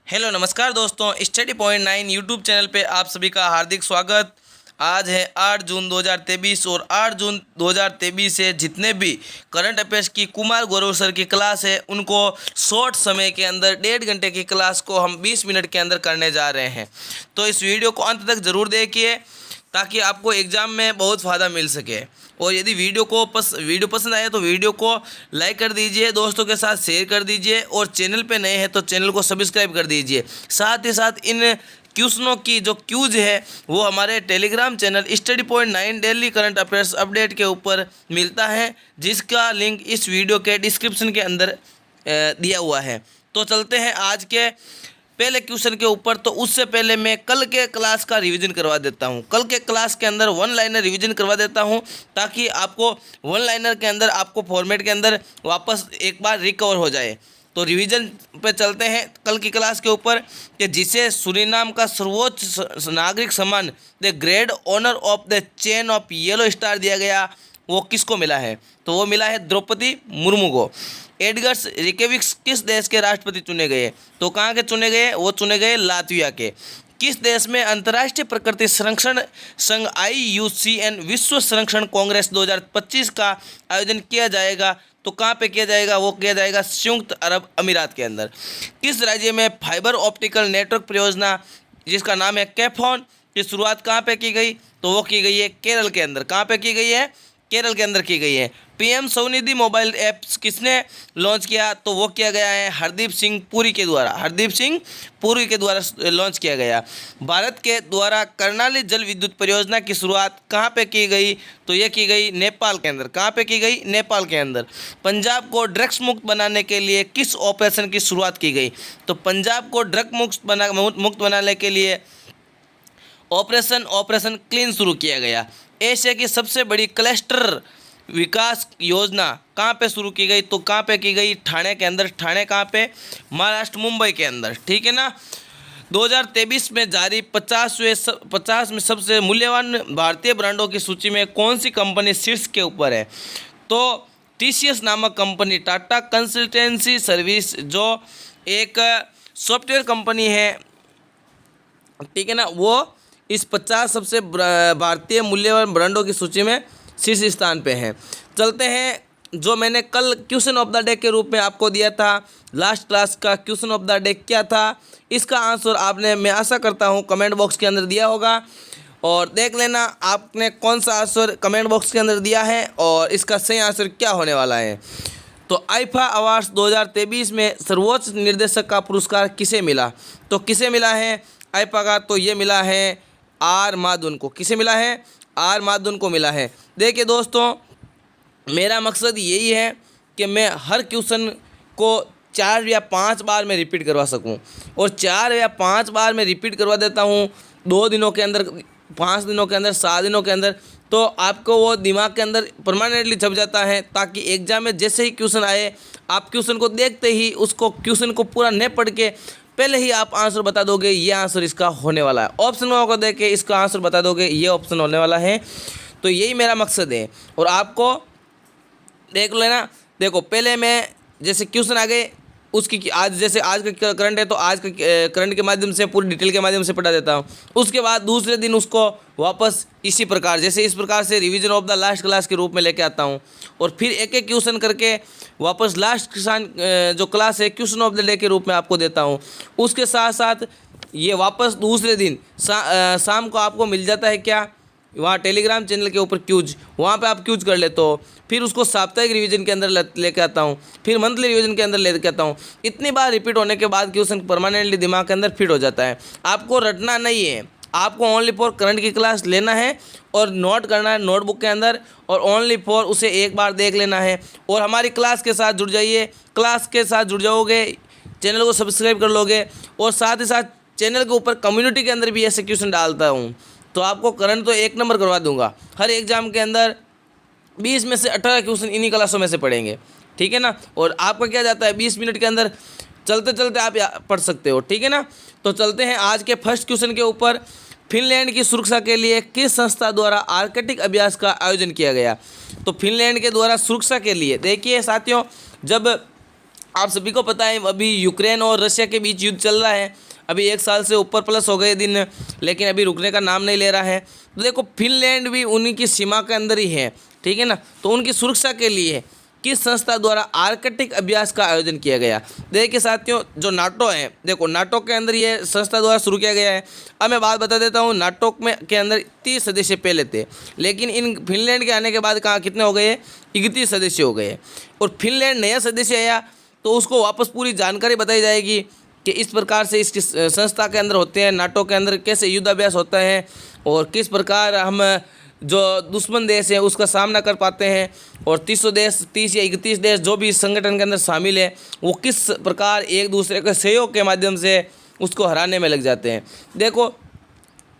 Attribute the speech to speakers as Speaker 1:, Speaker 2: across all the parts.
Speaker 1: Hello नमस्कार दोस्तों, study point 9 YouTube channel पे आप सभी का हार्दिक स्वागत। आज है 8 जून 2023 और 8 जून 2023 से जितने भी करंट अफेयर्स की कुमार गौरव सर की क्लास है उनको शॉर्ट समय के अंदर 1.5 घंटे की क्लास को हम 20 मिनट के अंदर करने जा रहे हैं। तो इस वीडियो को अंत तक ज़रूर देखिए ताकि आपको एग्ज़ाम में बहुत फ़ायदा मिल सके। और यदि वीडियो पसंद आए तो वीडियो को लाइक कर दीजिए, दोस्तों के साथ शेयर कर दीजिए और चैनल पे नए हैं तो चैनल को सब्सक्राइब कर दीजिए। साथ ही साथ इन क्वेश्चनों की जो क्यूज है वो हमारे Telegram channel study point 9 daily current affairs update के ऊपर मिलता है, जिसका लिंक इस वीडियो के डिस्क्रिप्शन के अंदर दिया हुआ है। तो चलते हैं आज के पहले क्वेश्चन के ऊपर। तो उससे पहले मैं कल के क्लास का रिवीजन करवा देता हूं। कल के क्लास के अंदर वन लाइनर रिवीजन करवा देता हूं ताकि आपको वन लाइनर के अंदर आपको फॉर्मेट के अंदर वापस एक बार रिकवर हो जाए। तो रिवीजन पे चलते हैं कल की क्लास के ऊपर कि जिसे सूरीनाम का सर्वोच्च नागरिक सम्मान the great honour of the chain of yellow star दिया गया, वो किसको मिला है? तो वो मिला है द्रौपदी मुर्मू को। एडगर्स रिकेविक्स किस देश के राष्ट्रपति चुने गए? तो कहाँ के चुने गए? वो चुने गए लातविया के। किस देश में अंतर्राष्ट्रीय प्रकृति संरक्षण संघ IUCN विश्व संरक्षण कांग्रेस 2025 का आयोजन किया जाएगा? तो कहाँ पे किया जाएगा? वो किया जाएगा संयुक्त अरब अमीरात के अंदर। किस राज्य में फाइबर ऑप्टिकल नेटवर्क परियोजना जिसका नाम है कैफोन की शुरुआत कहाँ पे की गई? तो वो की गई है केरल के अंदर। कहाँ पे की गई है? केरल के अंदर की गई है। PM स्वनिधि मोबाइल ऐप्स किसने लॉन्च किया? तो वो किया गया है हरदीप सिंह पुरी के द्वारा लॉन्च किया गया। भारत के द्वारा कर्नाली जल विद्युत परियोजना की शुरुआत कहाँ पे की गई? तो ये की गई नेपाल के अंदर। कहाँ पे की गई? नेपाल के अंदर। पंजाब को ड्रग्स मुक्त बनाने के लिए किस ऑपरेशन की शुरुआत की गई? तो पंजाब को ड्रग मुक्त बनाने के लिए ऑपरेशन क्लीन शुरू किया गया। एशिया की सबसे बड़ी क्लस्टर विकास योजना कहाँ पे शुरू की गई? तो कहाँ पे की गई? ठाणे के अंदर। ठाणे कहाँ पे? महाराष्ट्र, मुंबई के अंदर। ठीक है ना। 2023 में जारी 50 में सबसे मूल्यवान भारतीय ब्रांडों की सूची में कौन सी कंपनी शीर्ष के ऊपर है? तो TCS नामक कंपनी, टाटा कंसल्टेंसी सर्विस जो एक सॉफ्टवेयर कंपनी है, ठीक है ना, वो इस 50 सबसे भारतीय मूल्यवान ब्रांडों की सूची में शीर्ष स्थान पे हैं। चलते हैं जो मैंने कल क्वेश्चन ऑफ द डे के रूप में आपको दिया था, लास्ट क्लास का क्वेश्चन ऑफ द डे क्या था? इसका आंसर आपने, मैं आशा करता हूँ, कमेंट बॉक्स के अंदर दिया होगा और देख लेना आपने कौन सा आंसर कमेंट बॉक्स के अंदर दिया है और इसका सही आंसर क्या होने वाला है। तो आईफा अवार्ड्स 2023 में सर्वोच्च निर्देशक का पुरस्कार किसे मिला? तो किसे मिला है आईफा का? तो ये मिला है आर माधवन को। किसे मिला है? आर माधवन को मिला है। देखिए दोस्तों, मेरा मकसद यही है कि मैं हर क्वेश्चन को 4 या 5 बार में रिपीट करवा सकूं और 4 या 5 बार में रिपीट करवा देता हूं 2 दिनों के अंदर, 5 दिनों के अंदर, 7 दिनों के अंदर। तो आपको वो दिमाग के अंदर परमानेंटली छप जाता है ताकि एग्जाम में जैसे ही क्वेश्चन आए आप क्वेश्चन को देखते ही उसको क्वेश्चन को पूरा नहीं पढ़ के पहले ही आप आंसर बता दोगे, ये आंसर इसका होने वाला है। ऑप्शन को देख के इसका आंसर बता दोगे, ये ऑप्शन होने वाला है। तो यही मेरा मकसद है और आपको देख लेना। देखो पहले मैं जैसे क्वेश्चन आ गए उसकी आज, जैसे आज का करंट है तो आज का करंट के माध्यम से पूरी डिटेल के माध्यम से पढ़ा देता हूँ। उसके बाद दूसरे दिन उसको वापस इसी प्रकार, जैसे इस प्रकार से revision of the last class के रूप में लेके आता हूँ और फिर एक एक क्वेश्चन करके वापस लास्ट जो क्लास है क्वेश्चन ऑफ द डे के रूप में आपको देता हूँ। उसके साथ साथ ये वापस दूसरे दिन शाम को आपको मिल जाता है क्या? वहाँ टेलीग्राम चैनल के ऊपर क्यूज, वहाँ पे आप क्यूज कर लेते हो। फिर उसको साप्ताहिक रिवीजन के अंदर लेके आता हूँ, फिर मंथली रिवीजन के अंदर लेके आता हूँ। इतनी बार रिपीट होने के बाद क्वेश्चन परमानेंटली दिमाग के अंदर फिट हो जाता है। आपको रटना नहीं है, आपको ओनली फॉर करंट की क्लास लेना है और नोट करना है नोटबुक के अंदर और ओनली फॉर उसे एक बार देख लेना है और हमारी क्लास के साथ जुड़ जाइए। क्लास के साथ जुड़ जाओगे, चैनल को सब्सक्राइब कर लोगे और साथ ही साथ चैनल के ऊपर कम्युनिटी के अंदर भी ऐसे क्वेश्चन डालता हूँ तो आपको करंट तो 1 नंबर करवा दूंगा। हर एग्जाम के अंदर 20 में से 18 क्वेश्चन इन्हीं क्लासों में से पढ़ेंगे, ठीक है ना। और आपका क्या जाता है 20 मिनट के अंदर चलते चलते आप पढ़ सकते हो, ठीक है ना। तो चलते हैं आज के फर्स्ट क्वेश्चन के ऊपर। फिनलैंड की सुरक्षा के लिए किस संस्था द्वारा आर्कटिक अभ्यास का आयोजन किया गया? तो फिनलैंड के द्वारा सुरक्षा के लिए, देखिए साथियों, जब आप सभी को पता है अभी यूक्रेन और रशिया के बीच युद्ध चल रहा है। अभी 1 साल से ऊपर प्लस हो गए दिन, लेकिन अभी रुकने का नाम नहीं ले रहा है। तो देखो फिनलैंड भी उन्हीं की सीमा के अंदर ही है, ठीक है ना। तो उनकी सुरक्षा के लिए किस संस्था द्वारा आर्कटिक अभ्यास का आयोजन किया गया? देखिए साथियों, जो नाटो है, देखो नाटो के अंदर ये संस्था द्वारा शुरू किया गया है। अब मैं बात बता देता हूँ, नाटो में के अंदर 30 सदस्य पहले थे, लेकिन इन फिनलैंड के आने के बाद कहाँ कितने हो गए? 31 सदस्य हो गए। और फिनलैंड नया सदस्य आया तो उसको वापस पूरी जानकारी बताई जाएगी कि इस प्रकार से इसकी संस्था के अंदर होते हैं, नाटो के अंदर कैसे युद्धाभ्यास होता है और किस प्रकार हम जो दुश्मन देश है उसका सामना कर पाते हैं, और 30 या 31 देश जो भी इस संगठन के अंदर शामिल है वो किस प्रकार एक दूसरे के सहयोग के माध्यम से उसको हराने में लग जाते हैं। देखो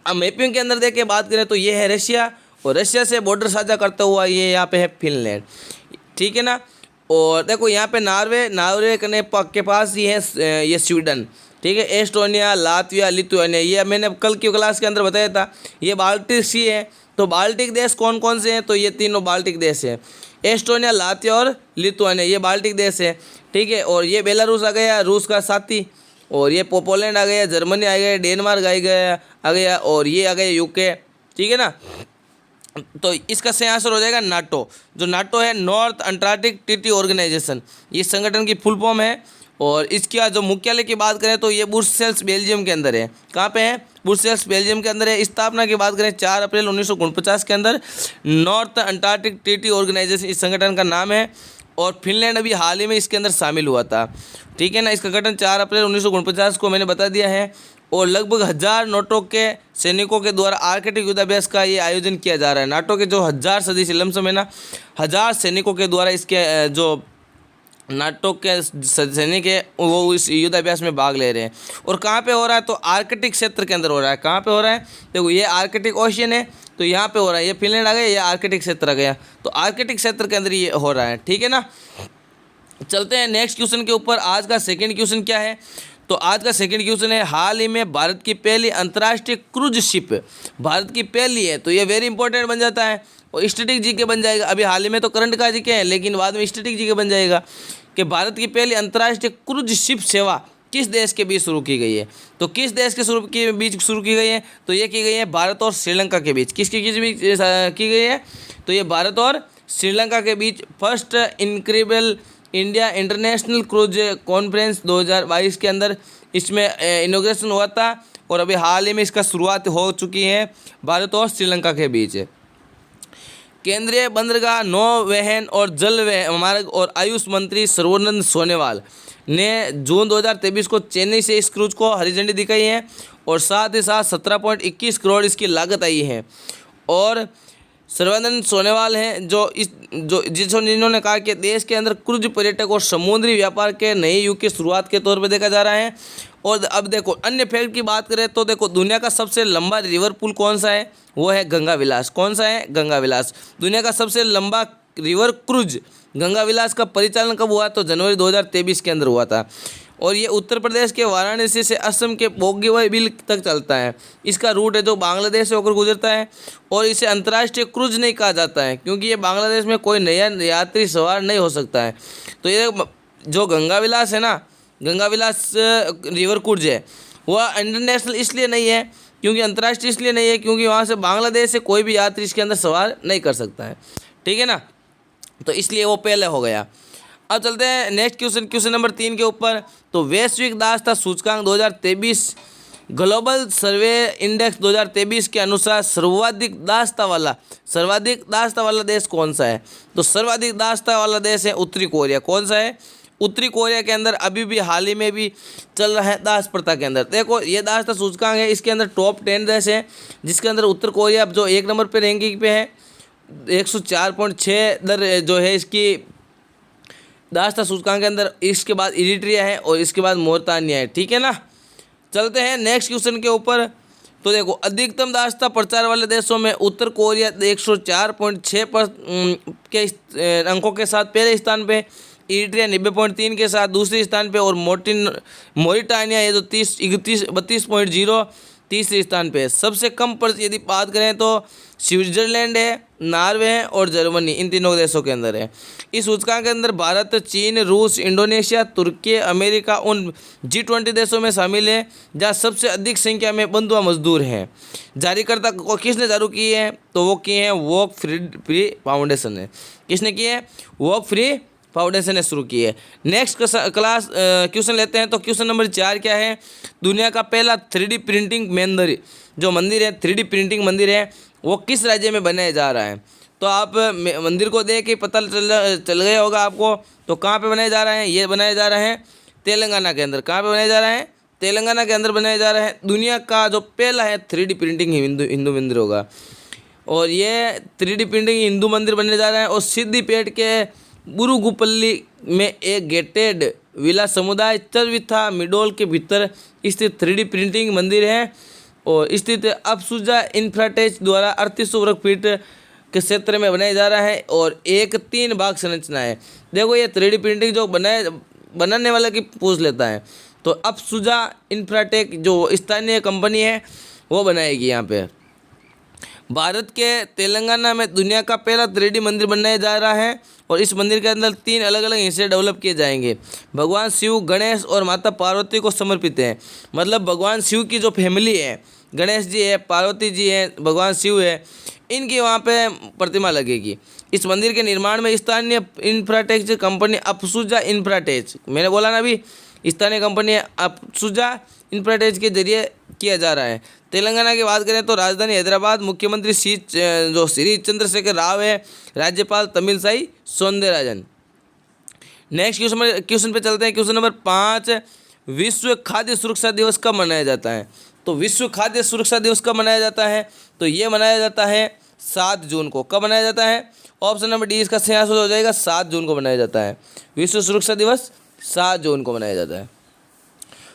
Speaker 1: अब मैपिंग के अंदर देखिए बात करें तो ये है रशिया, और रशिया से बॉर्डर साझा करता हुआ ये यहाँ पे है फिनलैंड, ठीक है ना। और देखो यहाँ पे नार्वे के पास ही है ये स्वीडन, ठीक है। एस्टोनिया, लातविया, लिथुआनिया, ये मैंने कल की क्लास के अंदर बताया था। ये बाल्टिक सी है। तो बाल्टिक देश कौन कौन से हैं? तो ये तीनों बाल्टिक देश हैं, एस्टोनिया, लातविया और लिथुआनिया, ये बाल्टिक देश है, ठीक है। और ये बेलारूस आ गया, रूस का साथी, और ये पोलैंड आ गया, जर्मनी आ गया, डेनमार्क आ गया और ये आ गया यूके, ठीक है ना। तो इसका सही आंसर हो जाएगा नाटो। जो नाटो है, नॉर्थ अंटार्कटिक ट्रीटी ऑर्गेनाइजेशन, ये संगठन की फुल फॉर्म है। और इसका जो मुख्यालय की बात करें तो ये ब्रुसेल्स बेल्जियम के अंदर है। कहाँ पे है? ब्रुसेल्स बेल्जियम के अंदर है। स्थापना की बात करें 4 अप्रैल 1949 के अंदर नॉर्थ अंटार्कटिक ट्रीटी ऑर्गेनाइजेशन इस संगठन का नाम है। और फिनलैंड अभी हाल ही में इसके अंदर शामिल हुआ था, ठीक है ना। इसका गठन 4 अप्रैल 1949 को मैंने बता दिया है। और लगभग 1000 नाटो के सैनिकों के द्वारा आर्कटिक युद्धाभ्यास का ये आयोजन किया जा रहा है। नाटो के जो 1000 सदस्य लमसम है ना, 1000 सैनिकों के द्वारा इसके जो नाटो के सैनिक है वो इस युद्धाभ्यास में भाग ले रहे हैं। और कहाँ पे हो रहा है? तो आर्कटिक क्षेत्र के अंदर हो रहा है। कहाँ पे हो रहा है? देखो ये आर्कटिक ओशियन है, तो यहाँ पे हो रहा है। ये फिनलैंड आ गया, ये आर्कटिक क्षेत्र आ गया, तो आर्कटिक क्षेत्र के अंदर ये हो रहा है, ठीक है ना। चलते हैं नेक्स्ट क्वेश्चन के ऊपर। आज का सेकंड क्वेश्चन क्या है? तो आज का सेकंड क्वेश्चन है, हाल ही में भारत की पहली अंतर्राष्ट्रीय क्रूज शिप, भारत की पहली है, तो ये वेरी इंपॉर्टेंट बन जाता है और स्टैटिक जीके बन जाएगा। अभी हाल ही में तो करंट का जीके है, लेकिन बाद में स्टैटिक जीके बन जाएगा कि भारत की पहली अंतर्राष्ट्रीय क्रूज शिप सेवा किस देश के बीच शुरू की गई है? तो किस देश के बीच शुरू की गई है? तो ये की गई है भारत और श्रीलंका के बीच। किसके बीच की गई है? तो ये भारत और श्रीलंका के बीच first incredible India international cruise conference 2022 के अंदर इसमें इनॉग्रेशन हुआ था। और अभी हाल ही में इसका शुरुआत हो चुकी है भारत और श्रीलंका के बीच। केंद्रीय बंदरगाह, नौवहन और जल मार्ग और आयुष मंत्री सर्बानंद सोनोवाल ने जून 2023 को चेन्नई से इस क्रूज को हरी झंडी दिखाई है और साथ ही साथ 17.21 करोड़ इसकी लागत आई है। और सर्बानंद सोनोवाल हैं जिन्होंने कहा कि देश के अंदर क्रूज पर्यटक और समुद्री व्यापार के नए युग की शुरुआत के तौर पर देखा जा रहा है। और अब देखो अन्य फैक्ट की बात करें तो देखो दुनिया का सबसे लंबा रिवर पुल कौन सा है? वो है गंगा विलास। कौन सा है? गंगा विलास। दुनिया का सबसे लंबा रिवर क्रूज गंगा विलास का परिचालन कब हुआ? तो जनवरी 2023 के अंदर हुआ था। और ये उत्तर प्रदेश के वाराणसी से असम के बोगीबील तक चलता है। इसका रूट है जो बांग्लादेश से होकर गुजरता है और इसे अंतर्राष्ट्रीय क्रूज नहीं कहा जाता है क्योंकि ये बांग्लादेश में कोई नया यात्री सवार नहीं हो सकता है। तो ये जो गंगा विलास है ना, गंगा विलास रिवर क्रूज है, वह इंटरनेशनल इसलिए नहीं है क्योंकि अंतर्राष्ट्रीय इसलिए नहीं है क्योंकि वहाँ से बांग्लादेश से कोई भी यात्री इसके अंदर सवार नहीं कर सकता है, ठीक है ना। तो इसलिए वो पहले हो गया। अब चलते हैं नेक्स्ट क्वेश्चन नंबर 3 के ऊपर। तो वैश्विक दासता सूचकांक 2023 ग्लोबल सर्वे इंडेक्स 2023 के अनुसार सर्वाधिक दासता वाला देश कौन सा है? तो सर्वाधिक दासता वाला देश है उत्तरी कोरिया। कौन सा है? उत्तरी कोरिया के अंदर अभी भी हाल ही में भी चल रहा है दास प्रथा के अंदर। देखो ये दासता सूचकांक है, इसके अंदर टॉप 10 देश है जिसके अंदर उत्तर कोरिया जो 1 नंबर पे रैंकिंग पे है, 104.6 दर जो है इसकी दासता सूचकांक के अंदर। इसके बाद इरिट्रिया है और इसके बाद मोरतानिया है, ठीक है ना। चलते हैं नेक्स्ट क्वेश्चन के ऊपर। तो देखो अधिकतम दासता प्रचार वाले देशों में उत्तर कोरिया 104.6 के अंकों के साथ पहले स्थान पे, इरिट्रिया 90.3 के साथ दूसरे स्थान पे और मोरिटानिया ये जो 32.0 तीसरे स्थान पे है। सबसे कम पर यदि बात करें तो स्विट्जरलैंड है, नॉर्वे है और जर्मनी, इन तीनों देशों के अंदर है। इस सूचकांक के अंदर भारत, चीन, रूस, इंडोनेशिया, तुर्की, अमेरिका उन G20 देशों में शामिल है जहाँ सबसे अधिक संख्या में बंधुआ मजदूर हैं। जारीकर्ता को किसने जारी की है? तो वो किए हैं वर्क फ्री फाउंडेशन ने। किसने की है? वर्क फ्री फाउंडेशन ने शुरू की है। नेक्स्ट क्लास क्वेश्चन लेते हैं। तो क्वेश्चन नंबर 4 क्या है? दुनिया का पहला 3D प्रिंटिंग मंदिर, जो मंदिर है 3D प्रिंटिंग मंदिर है, वो किस राज्य में बनाया जा रहा है? तो आप मंदिर को देख के पता चल गया होगा आपको। तो कहाँ पे बनाया जा रहा है? ये बनाया जा रहा है तेलंगाना के अंदर। कहाँ पे बनाया जा रहा है? तेलंगाना के अंदर बनाया जा रहा है। दुनिया का जो पहला है 3D प्रिंटिंग हिंदू मंदिर होगा। और ये 3D प्रिंटिंग हिंदू मंदिर बनने जा रहा है। और सिद्दीपेट के बुरुगुपल्ली में एक गेटेड विला समुदाय चरविथा मिडोल के भीतर स्थित 3D प्रिंटिंग मंदिर है और स्थित अफसुजा इंफ्राटेक द्वारा 3800 वर्ग फीट के क्षेत्र में बनाया जा रहा है और एक 3 भाग संरचना है। देखो ये 3D प्रिंटिंग जो बनाने वाला की पूछ लेता है, तो अफसुजा इंफ्राटेक जो स्थानीय कंपनी है वो बनाएगी। यहाँ पे भारत के तेलंगाना में दुनिया का पहला 3D मंदिर बनाया जा रहा है और इस मंदिर के अंदर 3 अलग अलग हिस्से डेवलप किए जाएंगे। भगवान शिव, गणेश और माता पार्वती को समर्पित है। मतलब भगवान शिव की जो फैमिली है, गणेश जी है, पार्वती जी है, भगवान शिव है, इनकी वहाँ पे प्रतिमा लगेगी। इस मंदिर के निर्माण में स्थानीय इंफ्राटेक कंपनी अफसुजा इंफ्राटेक, मैंने बोला ना अभी, स्थानीय कंपनी अफसुजा इंफ्राटेक के जरिए किया जा रहा है। तेलंगाना की बात करें तो राजधानी हैदराबाद, मुख्यमंत्री श्री चंद्रशेखर राव है, राज्यपाल तमिलसाई सौंदरराजन। नेक्स्ट क्वेश्चन पे चलते हैं। क्वेश्चन नंबर 5, विश्व खाद्य सुरक्षा दिवस कब मनाया जाता है? तो विश्व खाद्य सुरक्षा दिवस कब मनाया जाता है? तो ये मनाया जाता है 7 जून को। कब मनाया जाता है? ऑप्शन नंबर डी इसका सही आंसर हो जाएगा। 7 जून को मनाया जाता है। विश्व सुरक्षा दिवस 7 जून को मनाया जाता है।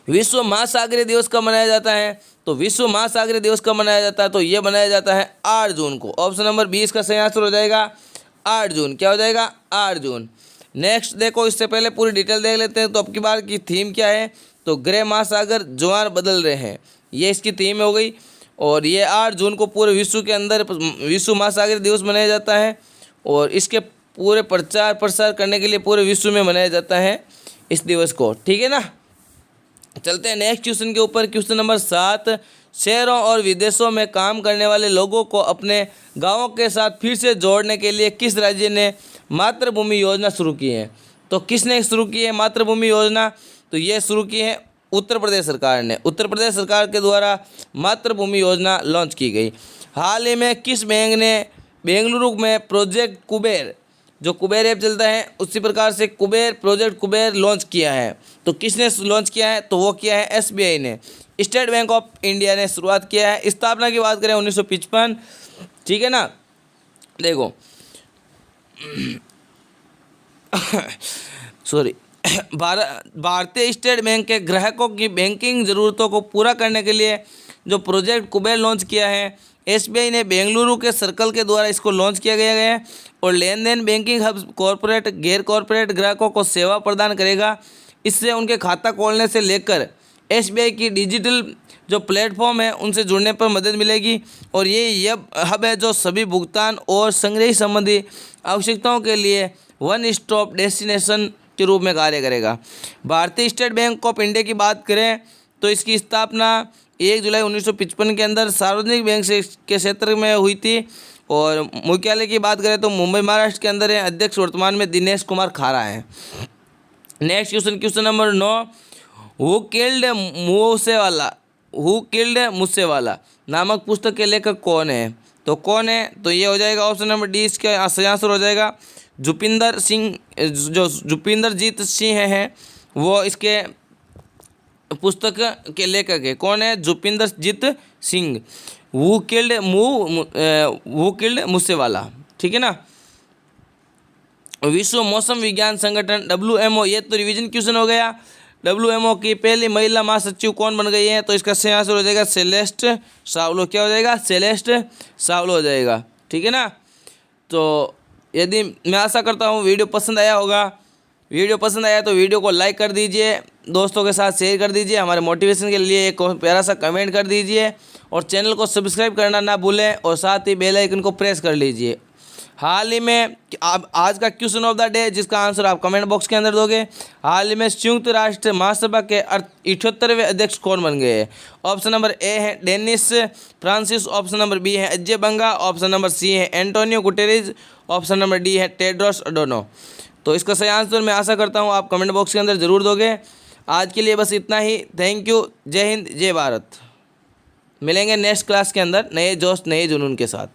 Speaker 1: विश्व महासागरीय दिवस कब मनाया जाता है? तो विश्व महासागरीय दिवस कब मनाया जाता है? तो ये मनाया जाता है 8 जून को। ऑप्शन नंबर 20 का सही आंसर हो जाएगा 8 जून। क्या हो जाएगा? 8 जून। नेक्स्ट देखो, इससे पहले पूरी डिटेल देख लेते हैं। तो अब की बार की थीम क्या है? तो ग्रह महासागर ज्वार बदल रहे हैं, ये इसकी थीम हो गई। और ये 8 जून को पूरे विश्व के अंदर विश्व महासागरीय दिवस मनाया जाता है और इसके पूरे प्रचार प्रसार करने के लिए पूरे विश्व में मनाया जाता है इस दिवस को। ठीक है ना। चलते हैं नेक्स्ट क्वेश्चन के ऊपर। क्वेश्चन नंबर 7, शहरों और विदेशों में काम करने वाले लोगों को अपने गांवों के साथ फिर से जोड़ने के लिए किस राज्य ने मातृभूमि योजना शुरू की है? तो किसने शुरू की है मातृभूमि योजना? तो ये शुरू की है उत्तर प्रदेश सरकार ने। उत्तर प्रदेश सरकार के द्वारा मातृभूमि योजना लॉन्च की गई। हाल ही में किस बैंक ने बेंगलुरु में प्रोजेक्ट कुबेर, जो कुबेर ऐप चलता है उसी प्रकार से प्रोजेक्ट कुबेर लॉन्च किया है? तो किसने लॉन्च किया है? तो वो किया है SBI ने। स्टेट बैंक ऑफ इंडिया ने शुरुआत किया है। स्थापना की बात करें 1955। ठीक है ना। देखो सॉरी भारतीय स्टेट बैंक के ग्राहकों की बैंकिंग ज़रूरतों को पूरा करने के लिए जो प्रोजेक्ट कुबेर लॉन्च किया है, SBI ने बेंगलुरु के सर्कल के द्वारा इसको लॉन्च किया गया है। और लेन देन बैंकिंग हब कॉरपोरेट गैर कॉरपोरेट ग्राहकों को सेवा प्रदान करेगा। इससे उनके खाता खोलने से लेकर SBI की डिजिटल जो प्लेटफॉर्म है उनसे जुड़ने पर मदद मिलेगी। और ये हब है जो सभी भुगतान और संग्रह संबंधी आवश्यकताओं के लिए वन स्टॉप डेस्टिनेशन के रूप में कार्य करेगा। भारतीय स्टेट बैंक ऑफ इंडिया की बात करें तो इसकी स्थापना 1 जुलाई 1955 के अंदर सार्वजनिक बैंक के क्षेत्र में हुई थी। और मुख्यालय की बात करें तो मुंबई महाराष्ट्र के अंदर है। अध्यक्ष वर्तमान में दिनेश कुमार खारा हैं। Next question number 9, who killed Moosewala नामक पुस्तक के लेखक कौन है? तो कौन है? तो ये हो जाएगा ऑप्शन नंबर डी इसका सही आंसर हो जाएगा जुपिंदर सिंह। जो जुपिंदरजीत सिंह हैं वो इसके पुस्तक के लेखक है। कौन है? जुपिंदरजीत सिंह। वो किल्ड मूसेवाला। ठीक है ना। विश्व मौसम विज्ञान संगठन WMO, ये तो रिवीजन क्वेश्चन हो गया। WMO की पहली महिला महासचिव कौन बन गई है? तो इसका सही आंसर हो जाएगा सेलेस्ट सावलो। क्या हो जाएगा? सेलेस्ट सावलो हो जाएगा। ठीक है ना। तो यदि मैं आशा करता हूँ वीडियो पसंद आया होगा। वीडियो पसंद आया तो वीडियो को लाइक कर दीजिए, दोस्तों के साथ शेयर कर दीजिए, हमारे मोटिवेशन के लिए एक प्यारा सा कमेंट कर दीजिए और चैनल को सब्सक्राइब करना ना भूलें और साथ ही बेल आइकन को प्रेस कर लीजिए। हाल ही में आप आज का क्वेश्चन ऑफ द डे जिसका आंसर आप कमेंट बॉक्स के अंदर दोगे, हाल ही में संयुक्त राष्ट्र महासभा के 78वें अध्यक्ष कौन बन गए? ऑप्शन नंबर ए है Dennis Francis, option number B है Ajay Banga, option number C है Antonio Guterres, option number D है टेड्रोस अडोनो। तो इसका सही आंसर मैं आशा करता हूँ आप कमेंट बॉक्स के अंदर ज़रूर दोगे। आज के लिए बस इतना ही। Thank you. जय हिंद, जय भारत। मिलेंगे नेक्स्ट क्लास के अंदर नए जोश नए जुनून के साथ।